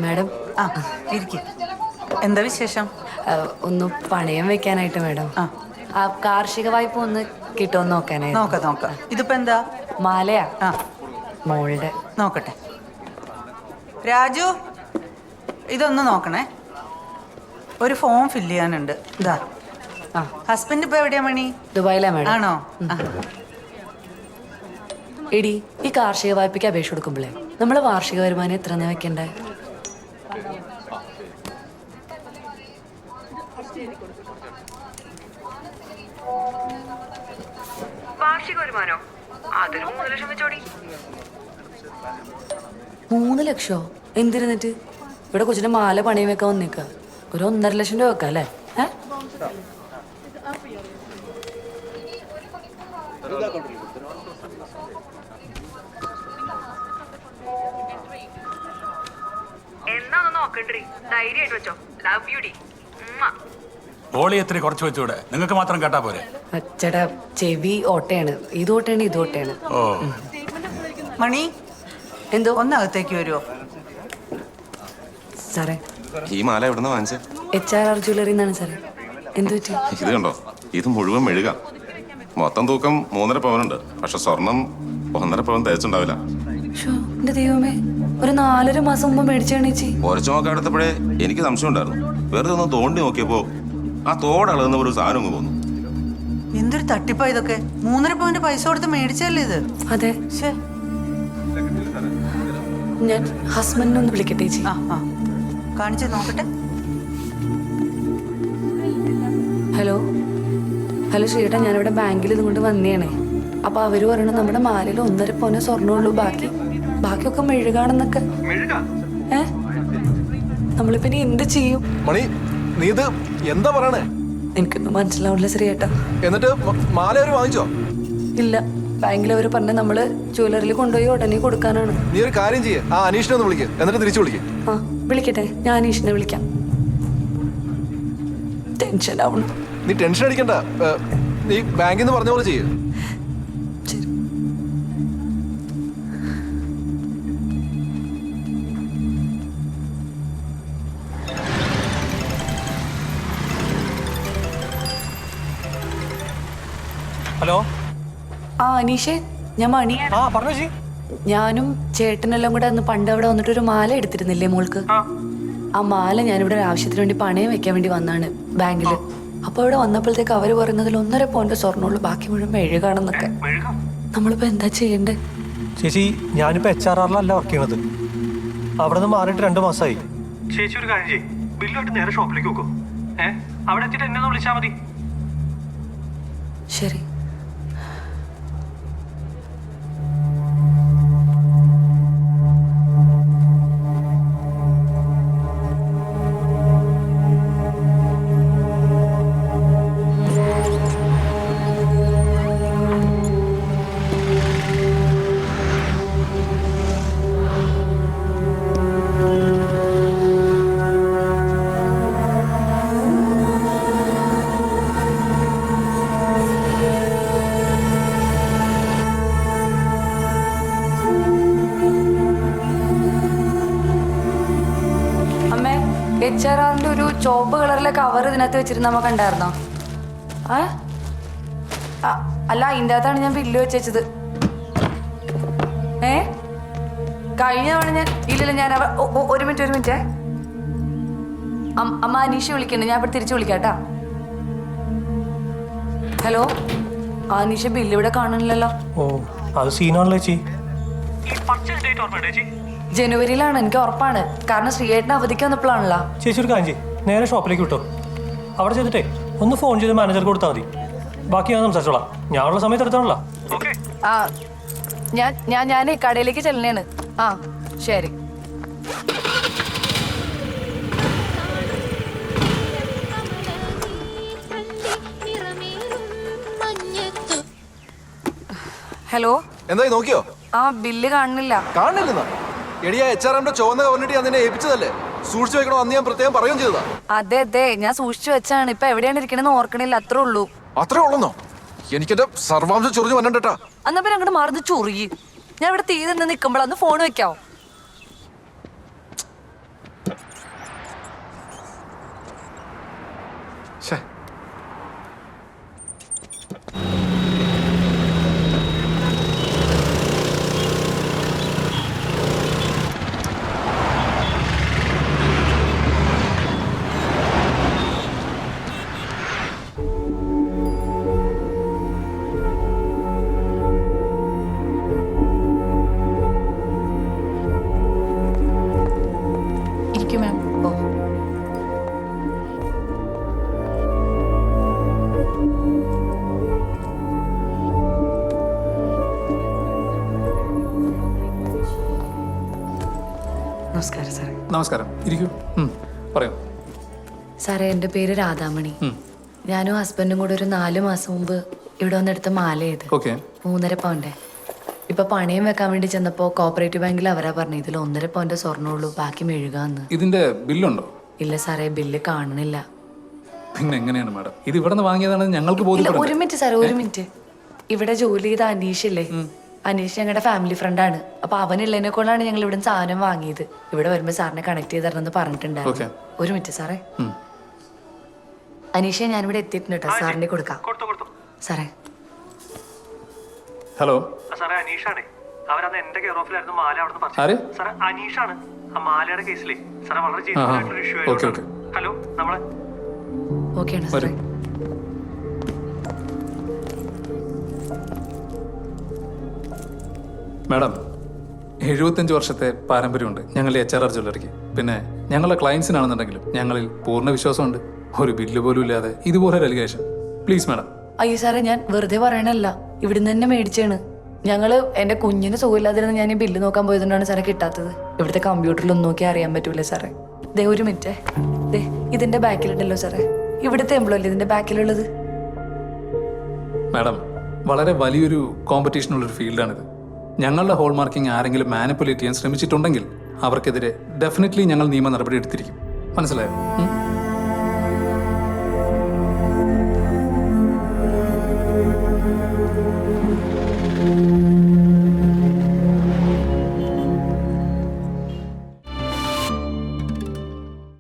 Madam ആ ഇരിക്കും. എന്താ വിശേഷം? ഒന്ന് പണയം വെക്കാനായിട്ട് മാഡം. ആ കാർഷിക വായ്പ ഒന്ന് കിട്ടുമെന്ന് നോക്കാനായിട്ട്. നോക്കാം. ഇതിപ്പോ എന്താ? മാലയാ. ആ മോളുടെ. നോക്കട്ടെ. രാജു, ഇതൊന്ന് നോക്കണേ. ഒരു ഫോം ഫില്ല് ചെയ്യാനുണ്ട്. ഇതാ. ഹസ്ബൻഡ് ഇപ്പൊ എവിടെയാ മണി? ദുബായിലാ മാഡം. ആണോ? എടി, ഈ കാർഷിക വായ്പയ്ക്ക് അപേക്ഷ കൊടുക്കുമ്പോഴേ നമ്മള് വാർഷിക വരുമാനം എത്ര വെക്കണ്ടേ? വാർഷിക വരുമാനോ? അതൊരു 3 ലക്ഷം വെച്ചോടി. 3 ലക്ഷോ? എന്തിരുന്നിട്ട്? ഇവിടെ കൊച്ചിന്റെ മാല പണയം വെക്കാൻ വന്നേക്ക. ഒരു 1.5 ലക്ഷം രൂപ വെക്കാം അല്ലേ? എന്നാ ഒന്ന് നോക്കണ്ടേ? ധൈര്യമായിട്ട് വെച്ചോ. Love you D. ഓളി എത്ര കുറച്ച് വെച്ചൂടെ? നിങ്ങൾക്ക് മാത്രം കേട്ടാ പോരെ? ചേട്ടാ, ചെവി ഓട്ടയാണ്. ഇത് ഓട്ടയാണ്. ഓ മണി, എന്തോ ഒന്നകത്തേക്ക് വരുമോ? സാറേ, ഈ മാല എവിടുന്ന് വാങ്ങിച്ചേ? HRR ജ്വല്ലറി എന്നാണ് സാറേ. എന്ത് പറ്റി? ഇത് കണ്ടോ, ഇത് മുഴുവൻ മെഴുക. മൊത്തം തൂക്കം 3.5 പവനുണ്ട്. പക്ഷെ സ്വർണം 1.5 പവൻ തേച്ചുണ്ടാവില്ല. എന്റെ ദൈവമേ, ഒരു 4.5 മാസം മുമ്പ് മേടിച്ചേച്ചി. കുറച്ചു നോക്കാടുത്തപ്പോഴേ എനിക്ക് സംശയം ഉണ്ടായിരുന്നു. വെറുതെ ഒന്ന് തോണ്ടി നോക്കിയപ്പോ ആ തോടളകുന്ന ഒരു സാധനം അങ്ങ് പോന്നു. എന്തൊരു തട്ടിപ്പാ ഇതൊക്കെ! 3.5 പവന്റെ പൈസ കൊടുത്ത് മേടിച്ചല്ലേ ഇത്? അതെ. ഞാൻ ഹസ്ബൻഡിനെ ഒന്ന് വിളിക്കട്ടെ ചേച്ചി. കാണിച്ചു നോക്കട്ടെ. ഹലോ ശ്രീയേട്ടാ, ഞാനിവിടെ ബാങ്കിൽ ഇതുകൊണ്ട് വന്നേണേ. അപ്പൊ അവര് പറയണത് നമ്മുടെ മാലയിൽ 1.5 പവനെ സ്വർണ്ണമുള്ളൂ, ബാക്കിയൊക്കെ മെഴുകാണെന്നൊക്കെ. നമ്മളിപ്പോ ഇനി എന്ത് ചെയ്യും? മണി, നീ ഇത് എന്താ പറയണേ? എനിക്കൊന്നും മനസ്സിലാവില്ല ശ്രീയേട്ടാ. എന്നിട്ട് മാല അവര് വാങ്ങിച്ചോ? ഇല്ല, ബാങ്കിൽ അവര് പറഞ്ഞ നമ്മള് ജ്വല്ലറിയിൽ കൊണ്ടുപോയി ഉടനെ കൊടുക്കാനാണ്. നീ ഒരു കാര്യം ചെയ്യേ, ആ അനീഷിനെ ഒന്ന് വിളിക്കുക, എന്നിട്ട് തിരിച്ചു വിളിക്കുക. വിളിക്കട്ടെ, ഞാൻ അനീഷിനെ വിളിക്കാം. ടെൻഷൻ ആവണം. നീ ടെൻഷൻ അടിക്കണ്ട, നീ ബാങ്കിൽ നിന്ന് പറഞ്ഞ പോലെ ചെയ്യേ. ശരി. ഹലോ. അനീഷേ, ഞാൻ മണി. പറഞ്ഞു. ഞാനും ചേട്ടനെല്ലാം കൂടെ അന്ന് പണ്ട് അവിടെ വന്നിട്ട് ഒരു മാല എടുത്തിരുന്നില്ലേ മോൾക്ക്? ആ മാല ഞാനിവിടെ ഒരു ആവശ്യത്തിന് വേണ്ടി പണയം വെക്കാൻ വേണ്ടി വന്നാണ് ബാങ്കില്. അപ്പൊ ഇവിടെ വന്നപ്പോഴത്തേക്ക് അവര് പറയുന്നതിൽ 1.5 പവന്റെ സ്വർണ്ണമുള്ളൂ, ബാക്കി മുഴുവൻ മെഴുകാണെന്നൊക്കെ. നമ്മളിപ്പോ എന്താ ചെയ്യണ്ടേ? ചേച്ചി, ഞാനിപ്പോ HRRലല്ല വർക്ക് ചെയ്യണത്. അവിടെ നിന്ന് മാറിയിട്ട് 2 മാസമായി. ചേച്ചി ഒരു കാര്യം ചെയ്യ്, ബില്ലുമായിട്ട് നേരെ ഷോപ്പിലേക്ക് നോക്കൂ. അവിടെ എത്തിയിട്ട് എന്നെ ഒന്ന് വിളിച്ചാൽ മതി. ശരി. HRRന്റെ ഒരു ചോപ്പ് കളറിലെ കവർ ഇതിനകത്ത് വെച്ചിരുന്ന നമ്മ കണ്ടായിരുന്നോ? അല്ല, അതിൻ്റെ അകത്താണ് ഞാൻ ബില്ല് വെച്ചത്. കഴിഞ്ഞ തവണ ഞാൻ ഇല്ലല്ല, ഞാൻ ഒരു മിനിറ്റ്. അമ്മ അനീഷ വിളിക്കണ്ട്, ഞാൻ ഇവിടെ തിരിച്ചു വിളിക്കാട്ടാ. ഹലോ, അനീഷ ബില്ല് ഇവിടെ കാണുന്നില്ലല്ലോ. ഓ, അത് സീനാണല്ലോ ചേച്ചി. ജനുവരിയിലാണ്, എനിക്ക് ഉറപ്പാണ്. കാരണം ശ്രീയേട്ടന് അവധിക്ക് വന്നപ്പോഴാണല്ലോ. ചേച്ചി ഒരു കാര്യം ചെയ്യ്, നേരെ ഷോപ്പിലേക്ക് വിട്ടോ. അവിടെ ചെയ്തിട്ടേ ഒന്ന് ഫോൺ ചെയ്ത് മാനേജർക്ക് കൊടുത്താൽ മതി. ബാക്കി ഞാൻ സംസാരിച്ചോളാം. ഞാനുള്ള സമയത്ത് എടുത്താണല്ലോ. ഞാൻ കടയിലേക്ക് ചെല്ലണേണ്. ശരി. ഹലോ. എന്തായി നോക്കിയോ? ബില്ല് കാണുന്നില്ല. കാണുന്നില്ലെന്നാ? എടിയാ, HRMന്റെ ചുവന്ന കവറിനിട്ട് ഞാൻ നിന്നെ ഏൽപ്പിച്ചതല്ലേ? സൂക്ഷിച്ചു വെക്കണോ അന്ന് ഞാൻ പ്രത്യേകം പറയുകയും ചെയ്തതാ. അതെ, ഞാൻ സൂക്ഷിച്ചു വെച്ചാണ്. ഇപ്പൊ എവിടെയാണ് ഇരിക്കണെന്ന് ഓർക്കണില്ല, അത്രേ ഉള്ളൂ. അത്രേ ഉള്ളന്നോ? എനിക്കെന്റെ സർവാംശം ചൊറിഞ്ഞു വന്നണ്ടാ. എന്നാ പിന്നെ അങ്ങോട്ട് മറന്ന് ചൊറിയി. ഞാൻ ഇവിടെ തീ തന്നെ നിൽക്കുമ്പോഴന്ന് ഫോൺ വെക്കാവോ? നമസ്കാരം, ഇരിക്കൂ. പറയൂ. സാറേ എൻ്റെ പേര് രാധാമണി. ഞാനും ഹസ്ബൻഡും കൂടെ ഒരു 4 മാസം മുമ്പ് ഇവിടെ വന്നെടുത്ത മാല ചെയ്ത് ഓക്കെ. 3.5 പവൻ്റെ. ഇപ്പൊ പണയം വെക്കാൻ വേണ്ടി ചെന്നപ്പോ കോപ്പറേറ്റീവ് ബാങ്കിൽ അവരാ പറഞ്ഞു ഇതിൽ 1.5 പവന്റെ സ്വർണ്ണമുള്ളൂ, ബാക്കി മെഴുകാന്ന്. ഇതിന്റെ ബില്ലുണ്ടോ? ഇല്ല സാറേ, ബില്ല് കാണണില്ല. പിന്നെ എങ്ങനെയാണ് മാഡം ഇത് ഇവിടെ നിന്ന് വാങ്ങിയതാണെന്ന് ഞങ്ങൾക്ക് ഇല്ല, ബോധ്യപ്പെടും. ഒരു മിനിറ്റ് സാറേ, ഒരു മിനിറ്റ്. ഇവിടെ ജോലി ചെയ്ത അനീഷില്ലേ, അനീഷ് ഞങ്ങളുടെ ഫാമിലി ഫ്രണ്ടാണ്. അപ്പൊ അവനുള്ളതിനെ കൊണ്ടാണ് ഞങ്ങൾ ഇവിടെ സാധനം വാങ്ങിയത്. ഇവിടെ വരുമ്പോ സാറിനെ കണക്ട് ചെയ്ത് തരണമെന്ന് പറഞ്ഞിട്ടുണ്ടായിരുന്നു. ഒരു മിനിറ്റ് സാറേ. അനീഷെ ഞാനിവിടെ എത്തിയിട്ടുണ്ട് കേട്ടോ, സാറിനെ കൊടുക്കാം. സാറേ. ഹലോ സാറേ അനീഷാണേ, അവരന്ന് എന്റെ കെയർ ഓഫിലായിരുന്നു മാല അവിടെ നിന്ന് ആര്? സാറേ അനീഷാണ്. ആ മാലയുടെ കേസിലെ സാറേ വളരെ ഇഷ്യൂ ഓക്കെ ഓക്കെ. ഹലോ നമ്മളെ ഓക്കെയാണ് സാറേ. മാഡം 75 വർഷത്തെ പാരമ്പര്യമുണ്ട് ഞങ്ങളുടെ HRR ജ്വല്ലറിക്ക്. പിന്നെ ഞങ്ങളുടെ ക്ലയൻസിനാണെന്നുണ്ടെങ്കിലും ഞങ്ങളിൽ പൂർണ്ണ വിശ്വാസമുണ്ട്. ഒരു ബില്ല് പോലും ഇല്ലാതെ ഇതുപോലെ ഒരു അലിഗേഷൻ. Please madam. അയ്യോ സാറേ, ഞാൻ വെറുതെ പറയണല്ല, ഇവിടുന്ന് തന്നെ മേടിച്ചാണ്. ഞങ്ങള് എന്റെ കുഞ്ഞിന് സുഖമില്ലാതിരുന്ന് ഞാൻ ഈ ബില്ല് നോക്കാൻ പോയതുകൊണ്ടാണ് സാറേ കിട്ടാത്തത്. ഇവിടുത്തെ കമ്പ്യൂട്ടറിൽ ഒന്നും നോക്കി അറിയാൻ പറ്റൂലേ സാറേ. ദേ ഒരു മിനിറ്റ്, ദേ ഇതിന്റെ ബാക്കിലുണ്ടല്ലോ സാറേ, ഇവിടുത്തെ എംപ്ലോയി ഇതിന്റെ ബാക്കിലുള്ളത്. മാഡം വളരെ വലിയൊരു കോമ്പറ്റീഷനുള്ളൊരു ഫീൽഡാണിത്. ഞങ്ങളുടെ ഹോൾ മാർക്കിംഗ് ആരെങ്കിലും മാനിപ്പുലേറ്റ് ചെയ്യാൻ ശ്രമിച്ചിട്ടുണ്ടെങ്കിൽ അവർക്കെതിരെ ഡെഫിനറ്റ്ലി ഞങ്ങൾ നിയമ നടപടി എടുത്തിരിക്കും. മനസ്സിലായോ?